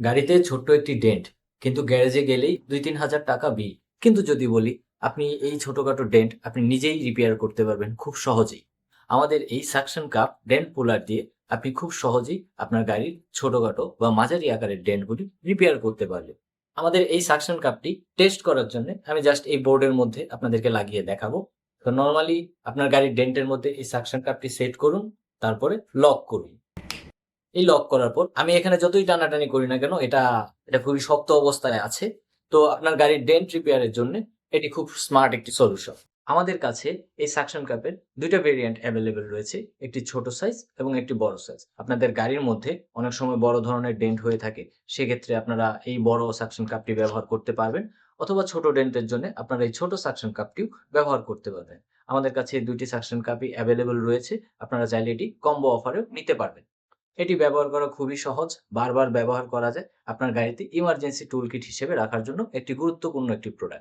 গাড়িতে ছোট্ট একটি ডেন্ট, কিন্তু গ্যারেজে গেলেই ২-৩ হাজার টাকা বিল। কিন্তু যদি বলি আপনি এই ছোটখাটো ডেন্ট আপনি নিজেই রিপেয়ার করতে পারবেন খুব সহজেই। আমাদের এই সাকশন কাপ ডেন্ট পুলার দিয়ে আপনি খুব সহজেই আপনার গাড়ির ছোটখাটো বা মাঝারি আকারের ডেন্টগুলি রিপেয়ার করতে পারবেন। আমাদের এই সাকশন কাপটি টেস্ট করার জন্য আমি জাস্ট এই বোর্ডের মধ্যে আপনাদেরকে লাগিয়ে দেখাবো। তো নরমালি আপনার গাড়ির ডেন্টের মধ্যে এই সাকশন কাপটি সেট করুন, তারপরে লক করুন। এই লক করার পর আমি এখানে যতই টানাটানি করি না কেন এটা এটা খুবই শক্ত অবস্থায় আছে। তো আপনার গাড়ির ডেন্ট রিপেয়ারের জন্য এটি খুব স্মার্ট একটি সলিউশন। আমাদের কাছে এই সাকশন কাপের দুইটা ভেরিয়েন্ট অ্যাভেলেবেল রয়েছে, একটি ছোট সাইজ এবং একটি বড় সাইজ। আপনাদের গাড়ির মধ্যে অনেক সময় বড় ধরনের ডেন্ট হয়ে থাকে, সেক্ষেত্রে আপনারা এই বড় সাকশন কাপটি ব্যবহার করতে পারবেন, অথবা ছোট ডেন্টের জন্য আপনারা এই ছোট সাকশন কাপটিও ব্যবহার করতে পারবেন। আমাদের কাছে এই দুইটি সাকশন কাপই অ্যাভেলেবেল রয়েছে, আপনারা চাইলে এটি কম্বো অফারেও নিতে পারবেন। এটি ব্যবহার করা খুবই সহজ, বারবার ব্যবহার করা যায়। আপনার গাড়িতে ইমার্জেন্সি টুল কিট হিসেবে রাখার জন্য একটি গুরুত্বপূর্ণ একটি প্রোডাক্ট।